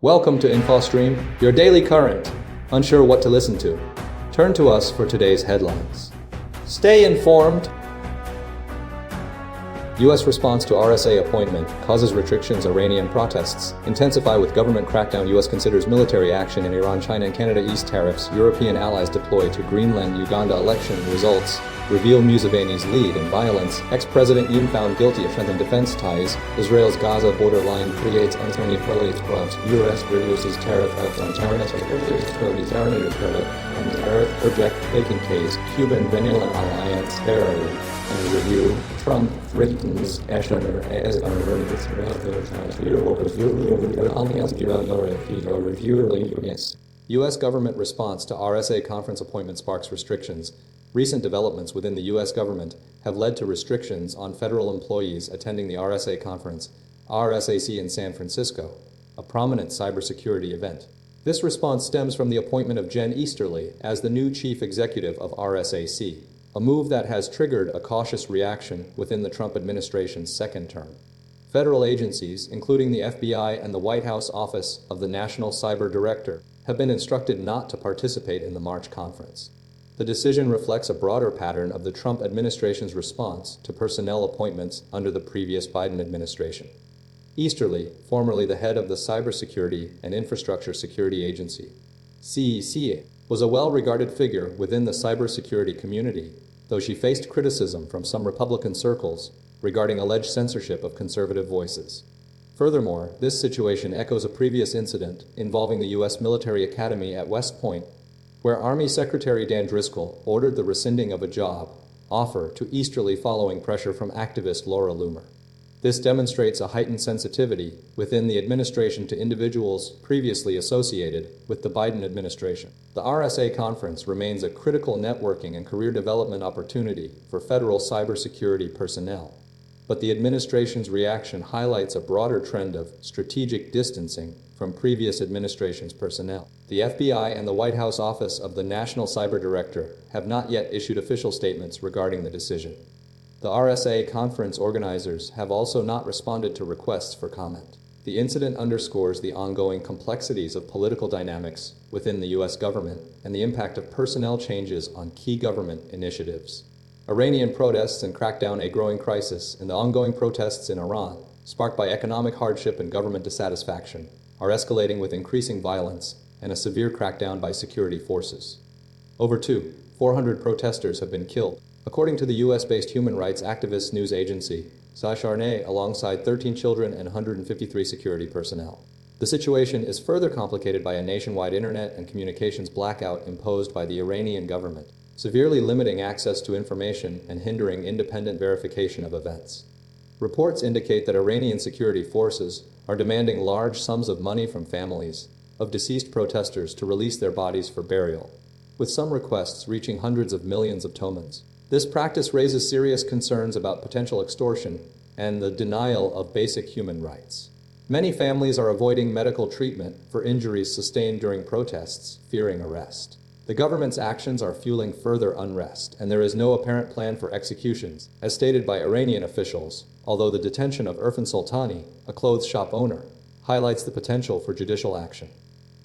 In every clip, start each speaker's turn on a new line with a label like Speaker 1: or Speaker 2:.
Speaker 1: Welcome to InfoStream, your daily current. Unsure what to listen to? Turn to us for today's headlines. Stay informed. U.S. response to RSA appointment causes restrictions. Iranian protests intensify with government crackdown. U.S. considers military action in Iran. China and Canada ease tariffs. European allies deploy to Greenland. Uganda election results reveal Museveni's lead in violence. Ex-President Yoon found guilty of strengthened defense ties. Israel's Gaza borderline creates uncertainty. U.S. reduces tariff on Taiwanese and Tariff project taking case. Cuban-Venezuelan alliance terror. And review, Trump threatens Escalate as U.S. government response to RSA conference appointment sparks restrictions. Recent developments within the U.S. government have led to restrictions on federal employees attending the RSA conference, RSAC in San Francisco, a prominent cybersecurity event. This response stems from the appointment of Jen Easterly as the new chief executive of RSAC, a move that has triggered a cautious reaction within the Trump administration's second term. Federal agencies, including the FBI and the White House Office of the National Cyber Director, have been instructed not to participate in the March conference. The decision reflects a broader pattern of the Trump administration's response to personnel appointments under the previous Biden administration. Easterly, formerly the head of the Cybersecurity and Infrastructure Security Agency, CECA, was a well-regarded figure within the cybersecurity community, though she faced criticism from some Republican circles regarding alleged censorship of conservative voices. Furthermore, this situation echoes a previous incident involving the U.S. military academy at West Point, where Army Secretary Dan Driscoll ordered the rescinding of a job offer to Easterly following pressure from activist Laura Loomer. This demonstrates a heightened sensitivity within the administration to individuals previously associated with the Biden administration. The RSA conference remains a critical networking and career development opportunity for federal cybersecurity personnel, but the administration's reaction highlights a broader trend of strategic distancing from previous administration's personnel. The FBI and the White House Office of the National Cyber Director have not yet issued official statements regarding the decision. The RSA conference organizers have also not responded to requests for comment. The incident underscores the ongoing complexities of political dynamics within the U.S. government and the impact of personnel changes on key government initiatives. Iranian protests and crackdown. A growing crisis in the ongoing protests in Iran, sparked by economic hardship and government dissatisfaction, are escalating with increasing violence and a severe crackdown by security forces. Over 400 protesters have been killed, according to the U.S.-based human rights activist news agency, Sacharne, alongside 13 children and 153 security personnel. The situation is further complicated by a nationwide internet and communications blackout imposed by the Iranian government, severely limiting access to information and hindering independent verification of events. Reports indicate that Iranian security forces are demanding large sums of money from families of deceased protesters to release their bodies for burial, with some requests reaching hundreds of millions of tomans. This practice raises serious concerns about potential extortion and the denial of basic human rights. Many families are avoiding medical treatment for injuries sustained during protests, fearing arrest. The government's actions are fueling further unrest, and there is no apparent plan for executions, as stated by Iranian officials, although the detention of Irfan Soltani, a clothes shop owner, highlights the potential for judicial action.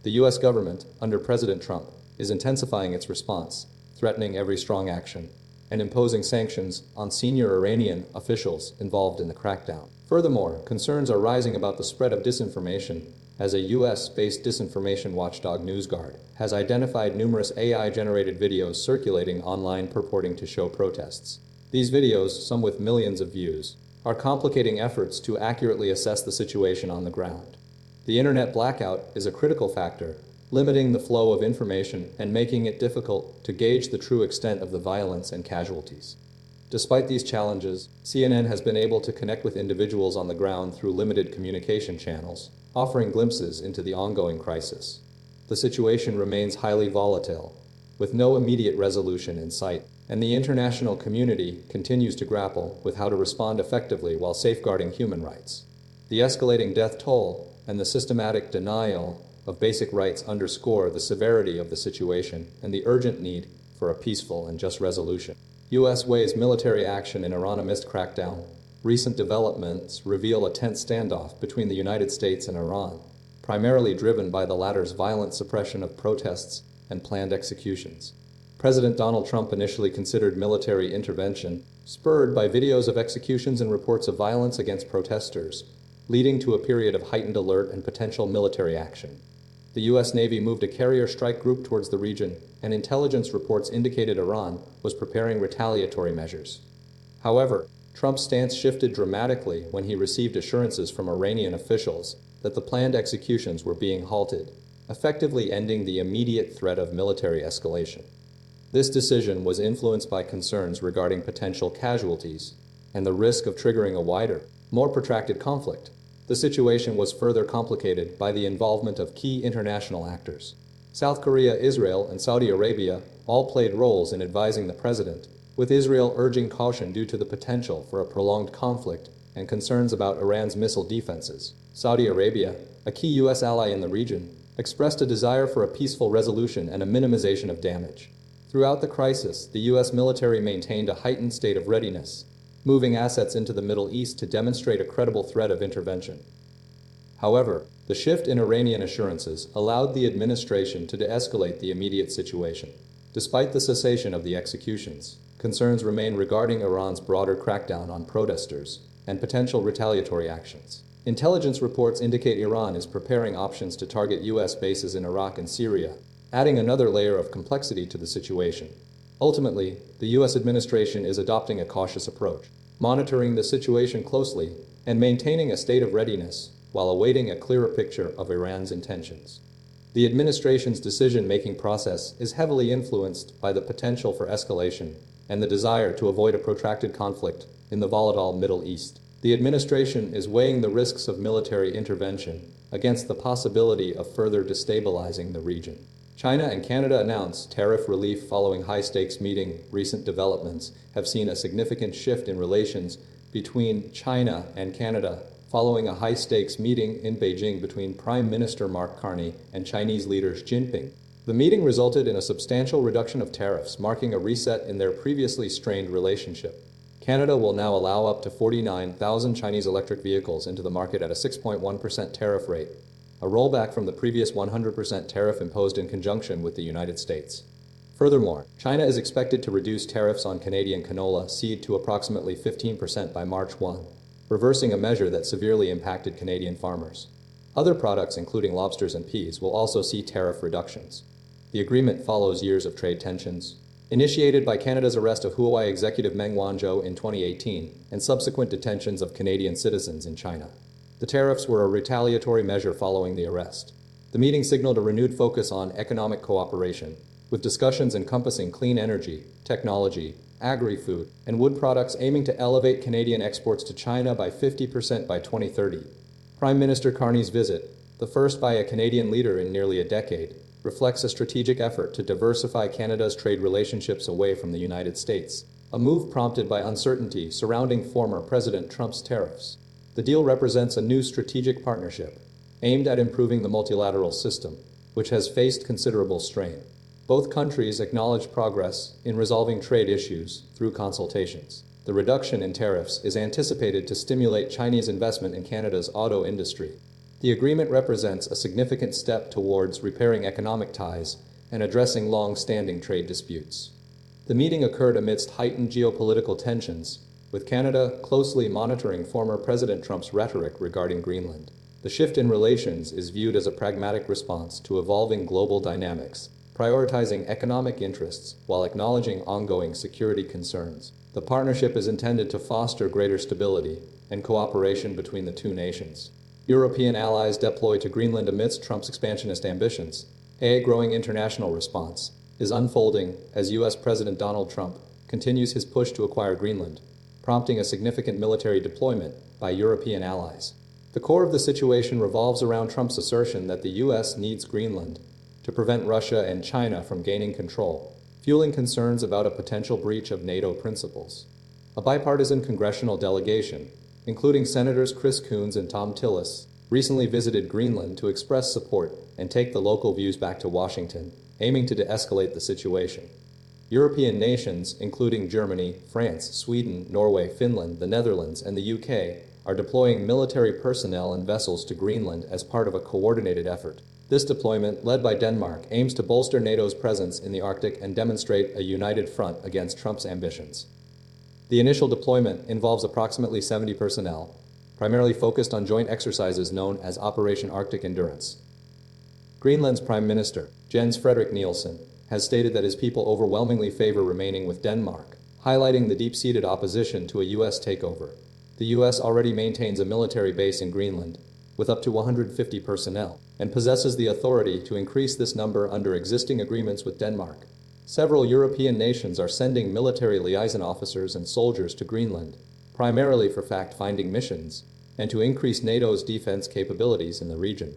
Speaker 1: The U.S. government, under President Trump, is intensifying its response, threatening every strong action, and imposing sanctions on senior Iranian officials involved in the crackdown. Furthermore, concerns are rising about the spread of disinformation, as a U.S.-based disinformation watchdog NewsGuard has identified numerous AI-generated videos circulating online purporting to show protests. These videos, some with millions of views, are complicating efforts to accurately assess the situation on the ground. The internet blackout is a critical factor, limiting the flow of information and making it difficult to gauge the true extent of the violence and casualties. Despite these challenges, CNN has been able to connect with individuals on the ground through limited communication channels, offering glimpses into the ongoing crisis. The situation remains highly volatile, with no immediate resolution in sight, and the international community continues to grapple with how to respond effectively while safeguarding human rights. The escalating death toll and the systematic denial of basic rights underscore the severity of the situation and the urgent need for a peaceful and just resolution. U.S. weighs military action in Iran amidst crackdown. Recent developments reveal a tense standoff between the United States and Iran, primarily driven by the latter's violent suppression of protests and planned executions. President Donald Trump initially considered military intervention, spurred by videos of executions and reports of violence against protesters, leading to a period of heightened alert and potential military action. The U.S. Navy moved a carrier strike group towards the region, and intelligence reports indicated Iran was preparing retaliatory measures. However, Trump's stance shifted dramatically when he received assurances from Iranian officials that the planned executions were being halted, effectively ending the immediate threat of military escalation. This decision was influenced by concerns regarding potential casualties and the risk of triggering a wider, more protracted conflict. The situation was further complicated by the involvement of key international actors. South Korea, Israel, and Saudi Arabia all played roles in advising the president, with Israel urging caution due to the potential for a prolonged conflict and concerns about Iran's missile defenses. Saudi Arabia, a key U.S. ally in the region, expressed a desire for a peaceful resolution and a minimization of damage. Throughout the crisis, the U.S. military maintained a heightened state of readiness, moving assets into the Middle East to demonstrate a credible threat of intervention. However, the shift in Iranian assurances allowed the administration to de-escalate the immediate situation. Despite the cessation of the executions, concerns remain regarding Iran's broader crackdown on protesters and potential retaliatory actions. Intelligence reports indicate Iran is preparing options to target U.S. bases in Iraq and Syria, adding another layer of complexity to the situation. Ultimately, the U.S. administration is adopting a cautious approach, monitoring the situation closely and maintaining a state of readiness while awaiting a clearer picture of Iran's intentions. The administration's decision-making process is heavily influenced by the potential for escalation and the desire to avoid a protracted conflict in the volatile Middle East. The administration is weighing the risks of military intervention against the possibility of further destabilizing the region. China and Canada announced tariff relief following high-stakes meeting. Recent developments have seen a significant shift in relations between China and Canada following a high-stakes meeting in Beijing between Prime Minister Mark Carney and Chinese leader Xi Jinping. The meeting resulted in a substantial reduction of tariffs, marking a reset in their previously strained relationship. Canada will now allow up to 49,000 Chinese electric vehicles into the market at a 6.1% tariff rate, a rollback from the previous 100% tariff imposed in conjunction with the United States. Furthermore, China is expected to reduce tariffs on Canadian canola seed to approximately 15% by March 1, reversing a measure that severely impacted Canadian farmers. Other products, including lobsters and peas, will also see tariff reductions. The agreement follows years of trade tensions, initiated by Canada's arrest of Huawei executive Meng Wanzhou in 2018 and subsequent detentions of Canadian citizens in China. The tariffs were a retaliatory measure following the arrest. The meeting signaled a renewed focus on economic cooperation, with discussions encompassing clean energy, technology, agri-food, and wood products aiming to elevate Canadian exports to China by 50% by 2030. Prime Minister Carney's visit, the first by a Canadian leader in nearly a decade, reflects a strategic effort to diversify Canada's trade relationships away from the United States, a move prompted by uncertainty surrounding former President Trump's tariffs. The deal represents a new strategic partnership aimed at improving the multilateral system, which has faced considerable strain. Both countries acknowledge progress in resolving trade issues through consultations. The reduction in tariffs is anticipated to stimulate Chinese investment in Canada's auto industry. The agreement represents a significant step towards repairing economic ties and addressing long-standing trade disputes. The meeting occurred amidst heightened geopolitical tensions, with Canada closely monitoring former President Trump's rhetoric regarding Greenland. The shift in relations is viewed as a pragmatic response to evolving global dynamics, prioritizing economic interests while acknowledging ongoing security concerns. The partnership is intended to foster greater stability and cooperation between the two nations. European allies deploy to Greenland amidst Trump's expansionist ambitions. A growing international response is unfolding as U.S. President Donald Trump continues his push to acquire Greenland, prompting a significant military deployment by European allies. The core of the situation revolves around Trump's assertion that the U.S. needs Greenland to prevent Russia and China from gaining control, fueling concerns about a potential breach of NATO principles. A bipartisan congressional delegation, including Senators Chris Coons and Tom Tillis, recently visited Greenland to express support and take the local views back to Washington, aiming to de-escalate the situation. European nations, including Germany, France, Sweden, Norway, Finland, the Netherlands, and the UK, are deploying military personnel and vessels to Greenland as part of a coordinated effort. This deployment, led by Denmark, aims to bolster NATO's presence in the Arctic and demonstrate a united front against Trump's ambitions. The initial deployment involves approximately 70 personnel, primarily focused on joint exercises known as Operation Arctic Endurance. Greenland's Prime Minister, Jens Frederik Nielsen, has stated that his people overwhelmingly favor remaining with Denmark, highlighting the deep-seated opposition to a U.S. takeover. The U.S. already maintains a military base in Greenland, with up to 150 personnel, and possesses the authority to increase this number under existing agreements with Denmark. Several European nations are sending military liaison officers and soldiers to Greenland, primarily for fact-finding missions, and to increase NATO's defense capabilities in the region.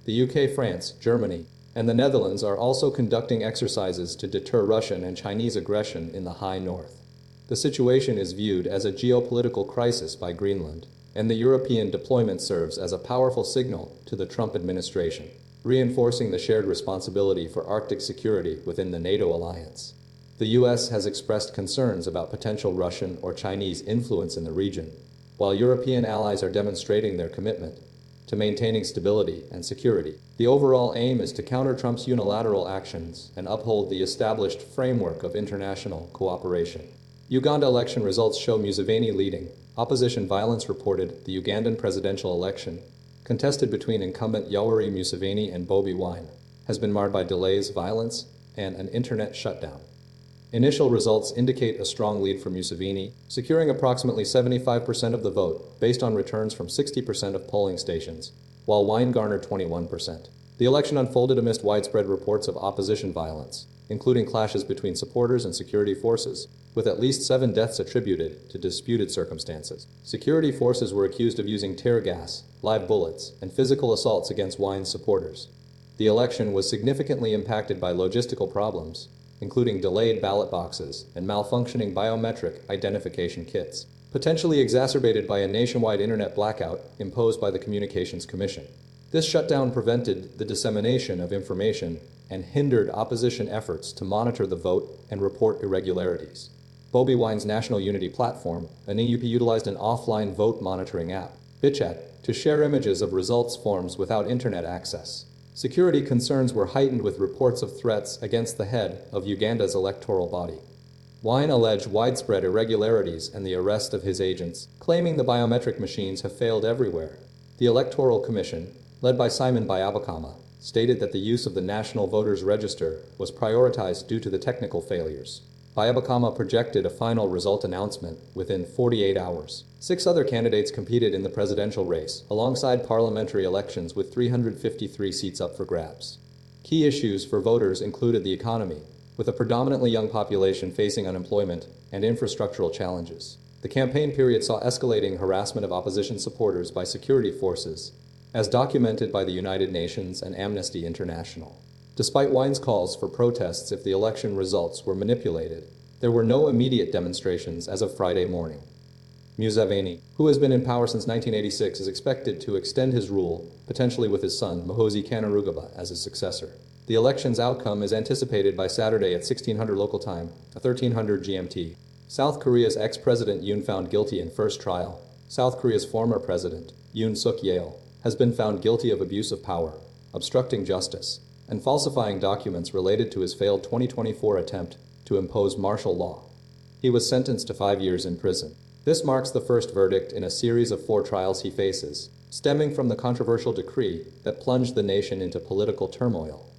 Speaker 1: The UK, France, Germany, and the Netherlands are also conducting exercises to deter Russian and Chinese aggression in the high north. The situation is viewed as a geopolitical crisis by Greenland, and the European deployment serves as a powerful signal to the Trump administration, reinforcing the shared responsibility for Arctic security within the NATO alliance. The U.S. has expressed concerns about potential Russian or Chinese influence in the region, while European allies are demonstrating their commitment to maintaining stability and security. The overall aim is to counter Trump's unilateral actions and uphold the established framework of international cooperation. Uganda election results show Museveni leading. Opposition violence reported the Ugandan presidential election, contested between incumbent Yoweri Museveni and Bobi Wine, has been marred by delays, violence, and an internet shutdown. Initial results indicate a strong lead for Museveni, securing approximately 75% of the vote based on returns from 60% of polling stations, while Wine garnered 21%. The election unfolded amidst widespread reports of opposition violence, including clashes between supporters and security forces, with at least 7 deaths attributed to disputed circumstances. Security forces were accused of using tear gas, live bullets, and physical assaults against Wine's supporters. The election was significantly impacted by logistical problems, including delayed ballot boxes and malfunctioning biometric identification kits, potentially exacerbated by a nationwide internet blackout imposed by the Communications Commission. This shutdown prevented the dissemination of information and hindered opposition efforts to monitor the vote and report irregularities. Bobi Wine's National Unity Platform, NUP, utilized an offline vote monitoring app, BitChat, to share images of results forms without internet access. Security concerns were heightened with reports of threats against the head of Uganda's electoral body. Wine alleged widespread irregularities and the arrest of his agents, claiming the biometric machines have failed everywhere. The Electoral Commission, led by Simon Byabakama, stated that the use of the National Voters Register was prioritized due to the technical failures. Byabakama projected a final result announcement within 48 hours. 6 other candidates competed in the presidential race, alongside parliamentary elections with 353 seats up for grabs. Key issues for voters included the economy, with a predominantly young population facing unemployment and infrastructural challenges. The campaign period saw escalating harassment of opposition supporters by security forces, as documented by the United Nations and Amnesty International. Despite Wine's calls for protests if the election results were manipulated, there were no immediate demonstrations as of Friday morning. Museveni, who has been in power since 1986, is expected to extend his rule, potentially with his son, Muhoozi Kainerugaba, as his successor. The election's outcome is anticipated by Saturday at 1600 local time, 1300 GMT. South Korea's ex-president Yoon found guilty in first trial. South Korea's former president, Yoon Suk-yeol, has been found guilty of abuse of power, obstructing justice, and falsifying documents related to his failed 2024 attempt to impose martial law. He was sentenced to 5 years in prison. This marks the first verdict in a series of 4 trials he faces, stemming from the controversial decree that plunged the nation into political turmoil.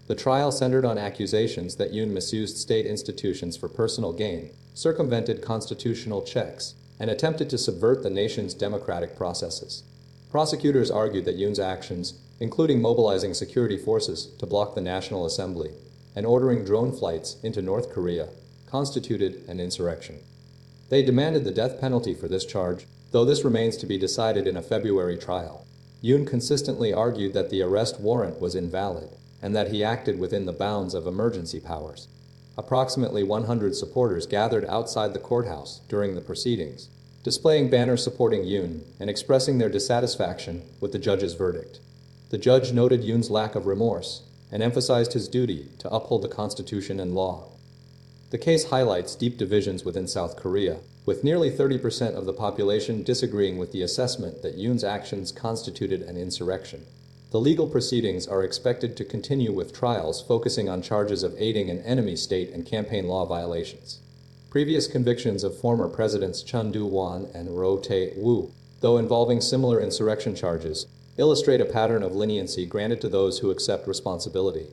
Speaker 1: The trial centered on accusations that Yoon misused state institutions for personal gain, circumvented constitutional checks, and attempted to subvert the nation's democratic processes. Prosecutors argued that Yoon's actions, including mobilizing security forces to block the National Assembly and ordering drone flights into North Korea, constituted an insurrection. They demanded the death penalty for this charge, though this remains to be decided in a February trial. Yoon consistently argued that the arrest warrant was invalid and that he acted within the bounds of emergency powers. Approximately 100 supporters gathered outside the courthouse during the proceedings, displaying banners supporting Yoon and expressing their dissatisfaction with the judge's verdict. The judge noted Yoon's lack of remorse and emphasized his duty to uphold the Constitution and law. The case highlights deep divisions within South Korea, with nearly 30% of the population disagreeing with the assessment that Yoon's actions constituted an insurrection. The legal proceedings are expected to continue with trials focusing on charges of aiding an enemy state and campaign law violations. Previous convictions of former presidents Chun Doo-hwan and Roh Tae-woo, though involving similar insurrection charges, illustrate a pattern of leniency granted to those who accept responsibility.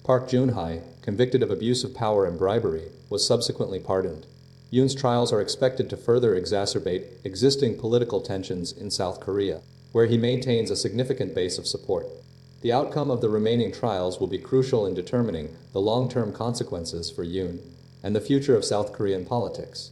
Speaker 1: Park Geun-hye, convicted of abuse of power and bribery, was subsequently pardoned. Yoon's trials are expected to further exacerbate existing political tensions in South Korea, where he maintains a significant base of support. The outcome of the remaining trials will be crucial in determining the long-term consequences for Yoon and the future of South Korean politics.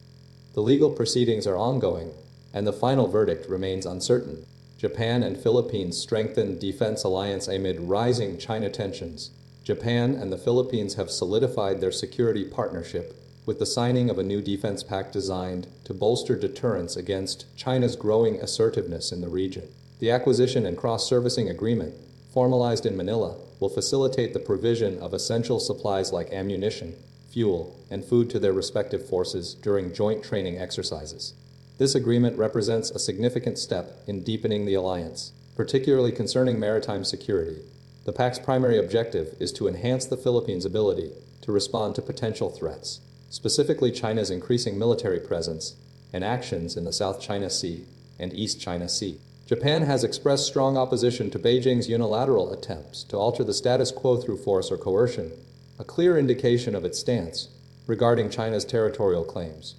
Speaker 1: The legal proceedings are ongoing, and the final verdict remains uncertain. Japan and Philippines strengthen defense alliance amid rising China tensions. Japan and the Philippines have solidified their security partnership with the signing of a new defense pact designed to bolster deterrence against China's growing assertiveness in the region. The acquisition and cross-servicing agreement, formalized in Manila, will facilitate the provision of essential supplies like ammunition, fuel, and food to their respective forces during joint training exercises. This agreement represents a significant step in deepening the alliance, particularly concerning maritime security. The pact's primary objective is to enhance the Philippines' ability to respond to potential threats, specifically China's increasing military presence and actions in the South China Sea and East China Sea. Japan has expressed strong opposition to Beijing's unilateral attempts to alter the status quo through force or coercion, a clear indication of its stance regarding China's territorial claims.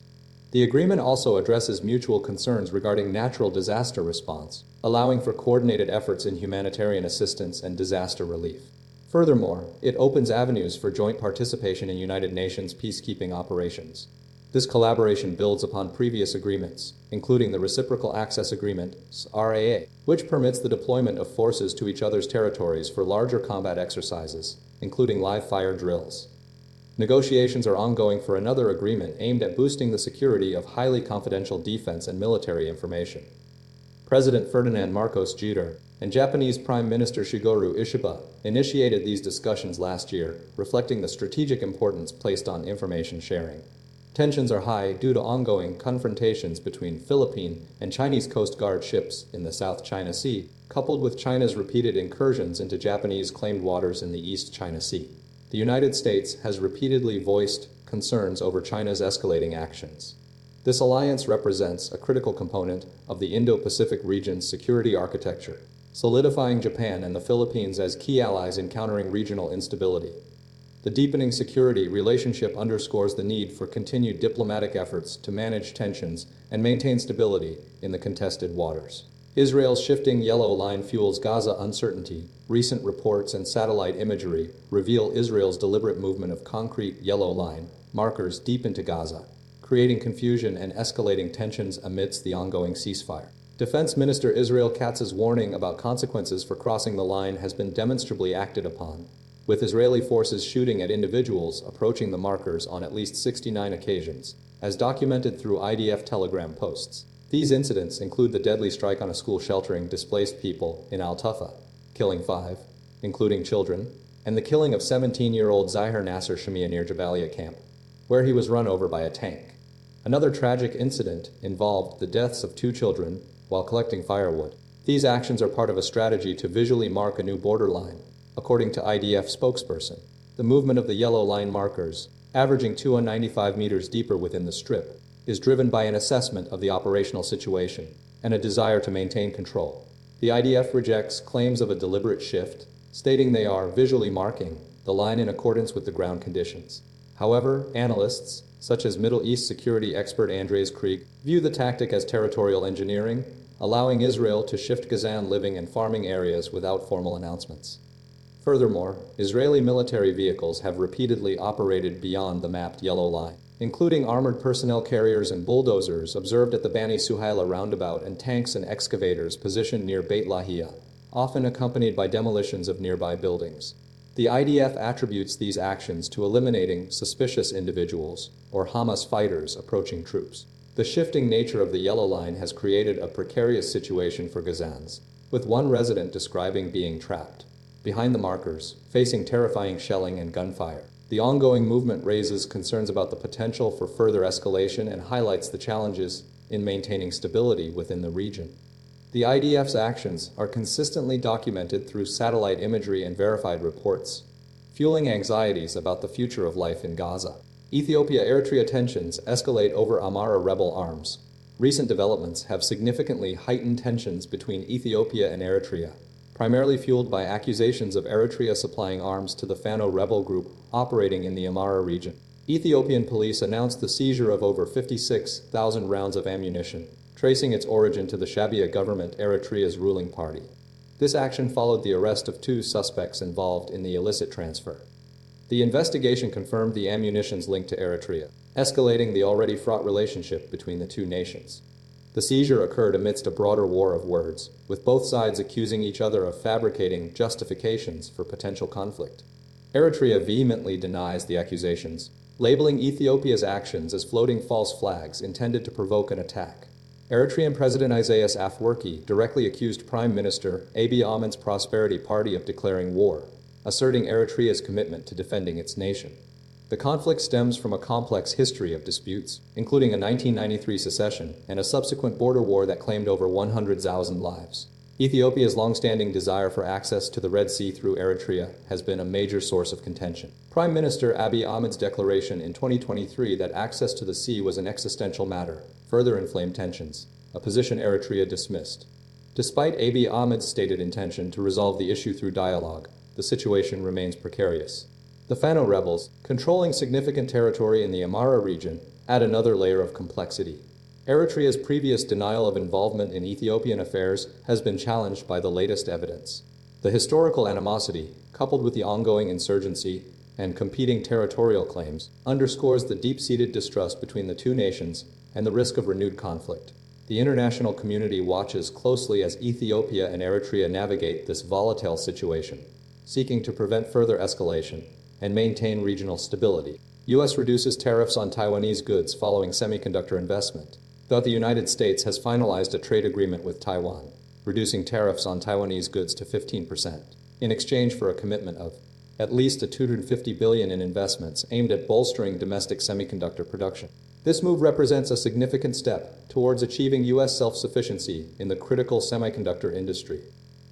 Speaker 1: The agreement also addresses mutual concerns regarding natural disaster response, allowing for coordinated efforts in humanitarian assistance and disaster relief. Furthermore, it opens avenues for joint participation in United Nations peacekeeping operations. This collaboration builds upon previous agreements, including the Reciprocal Access Agreement, RSA, which permits the deployment of forces to each other's territories for larger combat exercises, including live-fire drills. Negotiations are ongoing for another agreement aimed at boosting the security of highly confidential defense and military information. President Ferdinand Marcos Jr. and Japanese Prime Minister Shigeru Ishiba initiated these discussions last year, reflecting the strategic importance placed on information sharing. Tensions are high due to ongoing confrontations between Philippine and Chinese Coast Guard ships in the South China Sea, coupled with China's repeated incursions into Japanese claimed waters in the East China Sea. The United States has repeatedly voiced concerns over China's escalating actions. This alliance represents a critical component of the Indo-Pacific region's security architecture, solidifying Japan and the Philippines as key allies in countering regional instability. The deepening security relationship underscores the need for continued diplomatic efforts to manage tensions and maintain stability in the contested waters. Israel's shifting yellow line fuels Gaza uncertainty. Recent reports and satellite imagery reveal Israel's deliberate movement of concrete yellow line markers deep into Gaza, creating confusion and escalating tensions amidst the ongoing ceasefire. Defense Minister Israel Katz's warning about consequences for crossing the line has been demonstrably acted upon, with Israeli forces shooting at individuals approaching the markers on at least 69 occasions, as documented through IDF Telegram posts. These incidents include the deadly strike on a school sheltering displaced people in Al-Tufa, killing 5, including children, and the killing of 17-year-old Zahir Nasser Shamia near Jabalia camp, where he was run over by a tank. Another tragic incident involved the deaths of 2 children while collecting firewood. These actions are part of a strategy to visually mark a new borderline, according to IDF spokesperson. The movement of the yellow line markers, averaging 295 meters deeper within the strip, is driven by an assessment of the operational situation and a desire to maintain control. The IDF rejects claims of a deliberate shift, stating they are visually marking the line in accordance with the ground conditions. However, analysts, such as Middle East security expert Andres Krieg, view the tactic as territorial engineering, allowing Israel to shift Gazan living and farming areas without formal announcements. Furthermore, Israeli military vehicles have repeatedly operated beyond the mapped yellow line, including armored personnel carriers and bulldozers observed at the Bani Suhaila roundabout and tanks and excavators positioned near Beit Lahia, often accompanied by demolitions of nearby buildings. The IDF attributes these actions to eliminating suspicious individuals or Hamas fighters approaching troops. The shifting nature of the yellow line has created a precarious situation for Gazans, with one resident describing being trapped behind the markers, facing terrifying shelling and gunfire. The ongoing movement raises concerns about the potential for further escalation and highlights the challenges in maintaining stability within the region. The IDF's actions are consistently documented through satellite imagery and verified reports, fueling anxieties about the future of life in Gaza. Ethiopia-Eritrea tensions escalate over Amhara rebel arms. Recent developments have significantly heightened tensions between Ethiopia and Eritrea, primarily fueled by accusations of Eritrea supplying arms to the Fano rebel group operating in the Amhara region. Ethiopian police announced the seizure of over 56,000 rounds of ammunition, tracing its origin to the Shabiya government, Eritrea's ruling party. This action followed the arrest of 2 suspects involved in the illicit transfer. The investigation confirmed the ammunition's link to Eritrea, escalating the already fraught relationship between the two nations. The seizure occurred amidst a broader war of words, with both sides accusing each other of fabricating justifications for potential conflict. Eritrea vehemently denies the accusations, labeling Ethiopia's actions as floating false flags intended to provoke an attack. Eritrean President Isaias Afwerki directly accused Prime Minister Abiy Ahmed's Prosperity Party of declaring war, asserting Eritrea's commitment to defending its nation. The conflict stems from a complex history of disputes, including a 1993 secession and a subsequent border war that claimed over 100,000 lives. Ethiopia's long-standing desire for access to the Red Sea through Eritrea has been a major source of contention. Prime Minister Abiy Ahmed's declaration in 2023 that access to the sea was an existential matter further inflamed tensions, a position Eritrea dismissed. Despite Abiy Ahmed's stated intention to resolve the issue through dialogue, the situation remains precarious. The Fano rebels, controlling significant territory in the Amhara region, add another layer of complexity. Eritrea's previous denial of involvement in Ethiopian affairs has been challenged by the latest evidence. The historical animosity, coupled with the ongoing insurgency and competing territorial claims, underscores the deep-seated distrust between the two nations and the risk of renewed conflict. The international community watches closely as Ethiopia and Eritrea navigate this volatile situation, seeking to prevent further escalation and maintain regional stability. U.S. reduces tariffs on Taiwanese goods following semiconductor investment, though the United States has finalized a trade agreement with Taiwan, reducing tariffs on Taiwanese goods to 15%, in exchange for a commitment of at least $250 billion in investments aimed at bolstering domestic semiconductor production. This move represents a significant step towards achieving U.S. self-sufficiency in the critical semiconductor industry.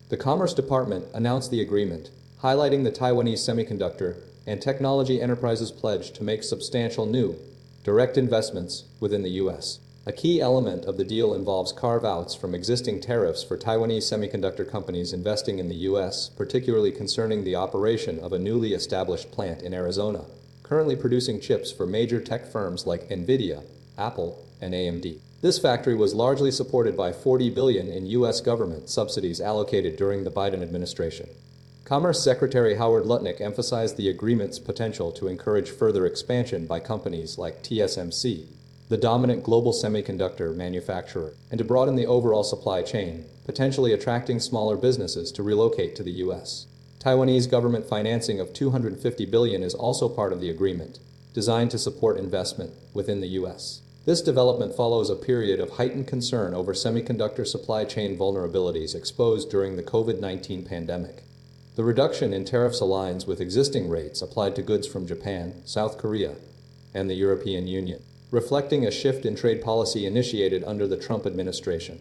Speaker 1: The Commerce Department announced the agreement, highlighting the Taiwanese semiconductor and technology enterprises' pledge to make substantial new, direct investments within the U.S. A key element of the deal involves carve-outs from existing tariffs for Taiwanese semiconductor companies investing in the U.S., particularly concerning the operation of a newly established plant in Arizona, currently producing chips for major tech firms like NVIDIA, Apple, and AMD. This factory was largely supported by $40 billion in U.S. government subsidies allocated during the Biden administration. Commerce Secretary Howard Lutnick emphasized the agreement's potential to encourage further expansion by companies like TSMC, the dominant global semiconductor manufacturer, and to broaden the overall supply chain, potentially attracting smaller businesses to relocate to the U.S. Taiwanese government financing of $250 billion is also part of the agreement, designed to support investment within the U.S. This development follows a period of heightened concern over semiconductor supply chain vulnerabilities exposed during the COVID-19 pandemic. The reduction in tariffs aligns with existing rates applied to goods from Japan, South Korea, and the European Union, reflecting a shift in trade policy initiated under the Trump administration.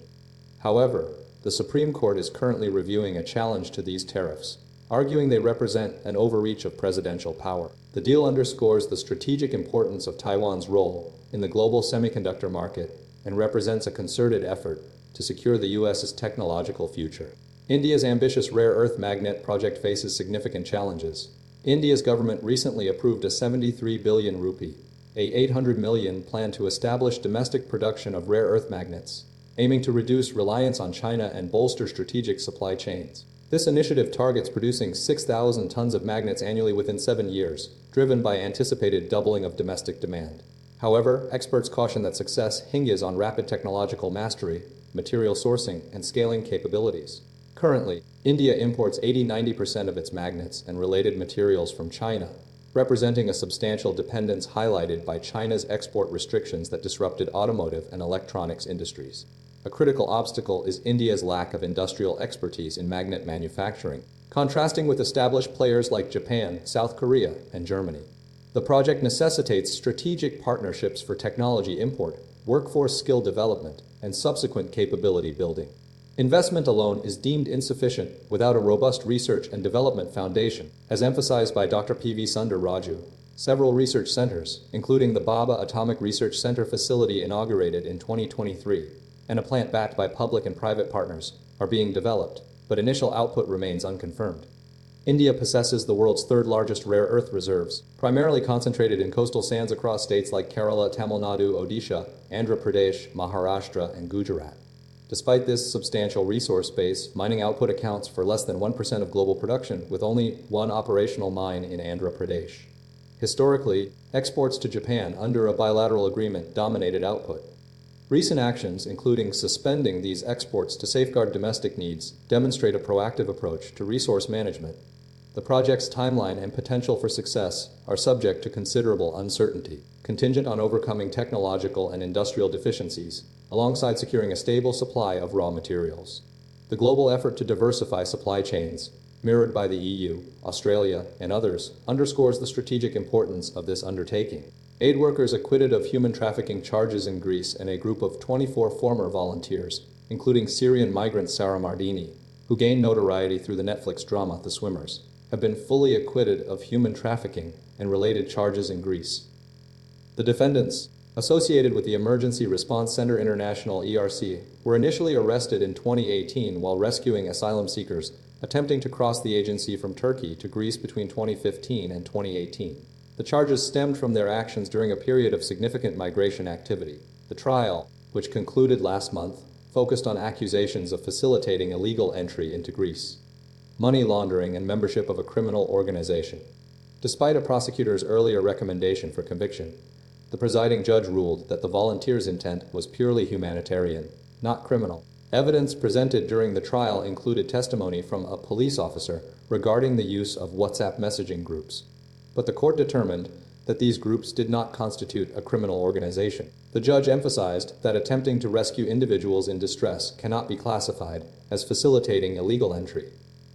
Speaker 1: However, the Supreme Court is currently reviewing a challenge to these tariffs, arguing they represent an overreach of presidential power. The deal underscores the strategic importance of Taiwan's role in the global semiconductor market and represents a concerted effort to secure the U.S.'s technological future. India's ambitious rare earth magnet project faces significant challenges. India's government recently approved a 73 billion rupee, a 800 million plan to establish domestic production of rare earth magnets, aiming to reduce reliance on China and bolster strategic supply chains. This initiative targets producing 6,000 tons of magnets annually within 7 years, driven by anticipated doubling of domestic demand. However, experts caution that success hinges on rapid technological mastery, material sourcing, and scaling capabilities. Currently, India imports 80–90% of its magnets and related materials from China, representing a substantial dependence highlighted by China's export restrictions that disrupted automotive and electronics industries. A critical obstacle is India's lack of industrial expertise in magnet manufacturing, contrasting with established players like Japan, South Korea, and Germany. The project necessitates strategic partnerships for technology import, workforce skill development, and subsequent capability building. Investment alone is deemed insufficient without a robust research and development foundation, as emphasized by Dr. P.V. Sundar Raju. Several research centers, including the Baba Atomic Research Center facility inaugurated in 2023, and a plant backed by public and private partners, are being developed, but initial output remains unconfirmed. India possesses the world's third-largest rare earth reserves, primarily concentrated in coastal sands across states like Kerala, Tamil Nadu, Odisha, Andhra Pradesh, Maharashtra, and Gujarat. Despite this substantial resource base, mining output accounts for less than 1% of global production, with only one operational mine in Andhra Pradesh. Historically, exports to Japan under a bilateral agreement dominated output. Recent actions, including suspending these exports to safeguard domestic needs, demonstrate a proactive approach to resource management. The project's timeline and potential for success are subject to considerable uncertainty, contingent on overcoming technological and industrial deficiencies, alongside securing a stable supply of raw materials. The global effort to diversify supply chains, mirrored by the EU, Australia, and others, underscores the strategic importance of this undertaking. Aid workers acquitted of human trafficking charges in Greece and a group of 24 former volunteers, including Syrian migrant Sara Mardini, who gained notoriety through the Netflix drama The Swimmers, have been fully acquitted of human trafficking and related charges in Greece. The defendants, associated with the Emergency Response Center International (ERC), were initially arrested in 2018 while rescuing asylum seekers attempting to cross the agency from Turkey to Greece between 2015 and 2018. The charges stemmed from their actions during a period of significant migration activity. The trial, which concluded last month, focused on accusations of facilitating illegal entry into Greece, money laundering, and membership of a criminal organization. Despite a prosecutor's earlier recommendation for conviction, the presiding judge ruled that the volunteers' intent was purely humanitarian, not criminal. Evidence presented during the trial included testimony from a police officer regarding the use of WhatsApp messaging groups. But the court determined that these groups did not constitute a criminal organization. The judge emphasized that attempting to rescue individuals in distress cannot be classified as facilitating illegal entry.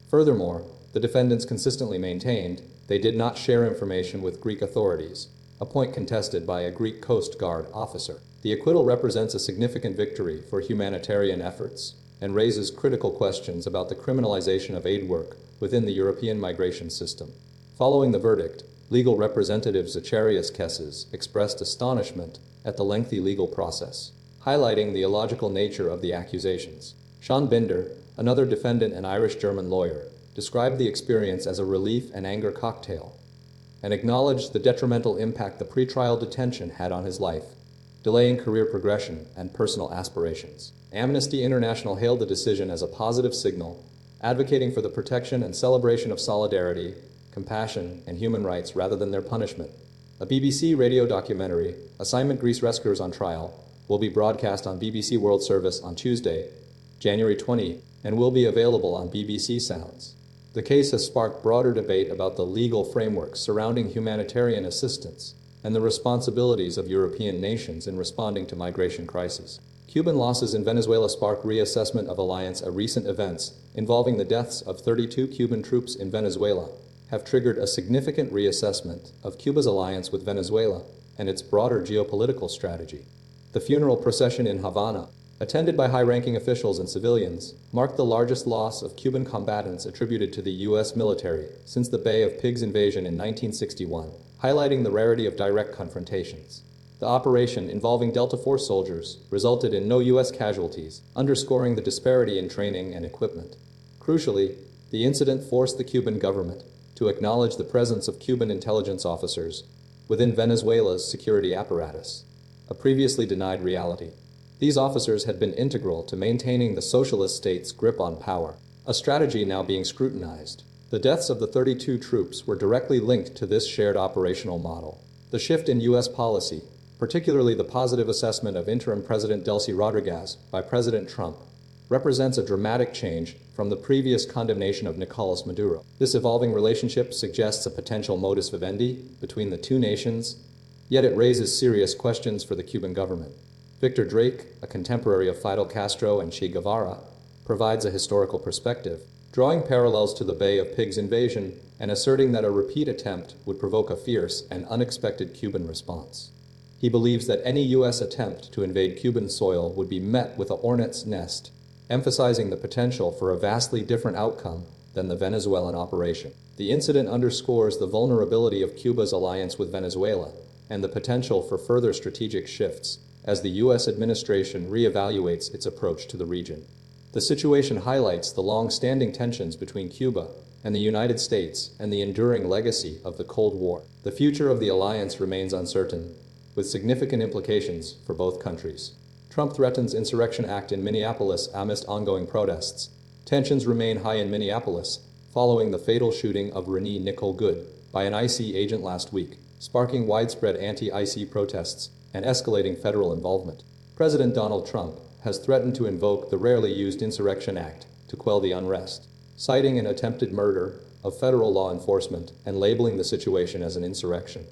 Speaker 1: Furthermore, the defendants consistently maintained they did not share information with Greek authorities, a point contested by a Greek Coast Guard officer. The acquittal represents a significant victory for humanitarian efforts and raises critical questions about the criminalization of aid work within the European migration system. Following the verdict, legal representative Zacharias Kesses expressed astonishment at the lengthy legal process, highlighting the illogical nature of the accusations. Sean Binder, another defendant and Irish-German lawyer, described the experience as a relief and anger cocktail, and acknowledged the detrimental impact the pretrial detention had on his life, delaying career progression and personal aspirations. Amnesty International hailed the decision as a positive signal, advocating for the protection and celebration of solidarity, compassion, and human rights rather than their punishment. A BBC radio documentary, Assignment Greece Rescuers on Trial, will be broadcast on BBC World Service on Tuesday, January 20, and will be available on BBC Sounds. The case has sparked broader debate about the legal framework surrounding humanitarian assistance and the responsibilities of European nations in responding to migration crises. Cuban losses in Venezuela sparked reassessment of alliance. Recent events involving the deaths of 32 Cuban troops in Venezuela have triggered a significant reassessment of Cuba's alliance with Venezuela and its broader geopolitical strategy. The funeral procession in Havana, attended by high-ranking officials and civilians, marked the largest loss of Cuban combatants attributed to the U.S. military since the Bay of Pigs invasion in 1961, highlighting the rarity of direct confrontations. The operation, involving Delta Force soldiers, resulted in no U.S. casualties, underscoring the disparity in training and equipment. Crucially, the incident forced the Cuban government to acknowledge the presence of Cuban intelligence officers within Venezuela's security apparatus, a previously denied reality. These officers had been integral to maintaining the socialist state's grip on power, a strategy now being scrutinized. The deaths of the 32 troops were directly linked to this shared operational model. The shift in U.S. policy, particularly the positive assessment of interim President Delcy Rodriguez by President Trump, represents a dramatic change from the previous condemnation of Nicolas Maduro. This evolving relationship suggests a potential modus vivendi between the two nations, yet it raises serious questions for the Cuban government. Victor Drake, a contemporary of Fidel Castro and Che Guevara, provides a historical perspective, drawing parallels to the Bay of Pigs invasion and asserting that a repeat attempt would provoke a fierce and unexpected Cuban response. He believes that any U.S. attempt to invade Cuban soil would be met with a hornet's nest, emphasizing the potential for a vastly different outcome than the Venezuelan operation. The incident underscores the vulnerability of Cuba's alliance with Venezuela and the potential for further strategic shifts as the U.S. administration reevaluates its approach to the region. The situation highlights the long-standing tensions between Cuba and the United States and the enduring legacy of the Cold War. The future of the alliance remains uncertain, with significant implications for both countries. Trump threatens Insurrection Act in Minneapolis amidst ongoing protests. Tensions remain high in Minneapolis following the fatal shooting of Renee Nicole Good by an IC agent last week, sparking widespread anti-IC protests and escalating federal involvement. President Donald Trump has threatened to invoke the rarely used Insurrection Act to quell the unrest, citing an attempted murder of federal law enforcement and labeling the situation as an insurrection.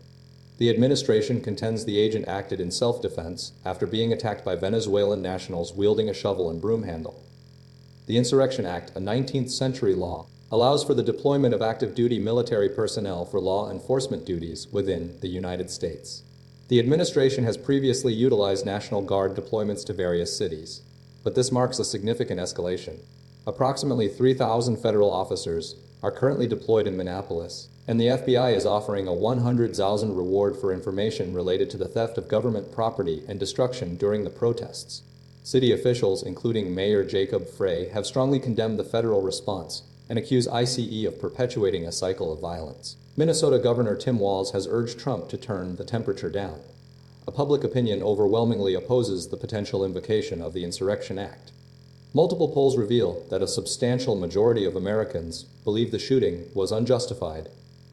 Speaker 1: The administration contends the agent acted in self-defense after being attacked by Venezuelan nationals wielding a shovel and broom handle. The Insurrection Act, a 19th-century law, allows for the deployment of active-duty military personnel for law enforcement duties within the United States. The administration has previously utilized National Guard deployments to various cities, but this marks a significant escalation. Approximately 3,000 federal officers are currently deployed in Minneapolis, and the FBI is offering a $100,000 reward for information related to the theft of government property and destruction during the protests. City officials, including Mayor Jacob Frey, have strongly condemned the federal response and accuse ICE of perpetuating a cycle of violence. Minnesota Governor Tim Walz has urged Trump to turn the temperature down. A public opinion overwhelmingly opposes the potential invocation of the Insurrection Act. Multiple polls reveal that a substantial majority of Americans believe the shooting was unjustified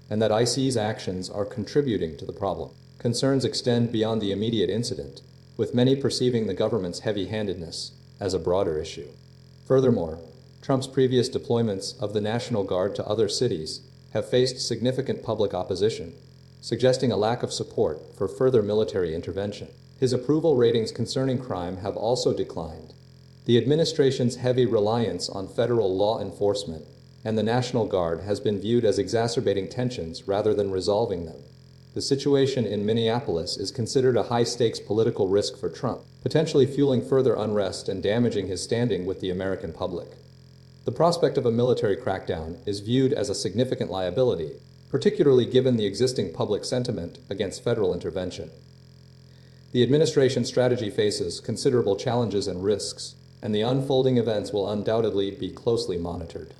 Speaker 1: and that ICE's actions are contributing to the problem. Concerns extend beyond the immediate incident, with many perceiving the government's heavy-handedness as a broader issue. Furthermore, Trump's previous deployments of the National Guard to other cities have faced significant public opposition, suggesting a lack of support for further military intervention. His approval ratings concerning crime have also declined. The administration's heavy reliance on federal law enforcement and the National Guard has been viewed as exacerbating tensions rather than resolving them. The situation in Minneapolis is considered a high-stakes political risk for Trump, potentially fueling further unrest and damaging his standing with the American public. The prospect of a military crackdown is viewed as a significant liability, particularly given the existing public sentiment against federal intervention. The administration's strategy faces considerable challenges and risks, and the unfolding events will undoubtedly be closely monitored.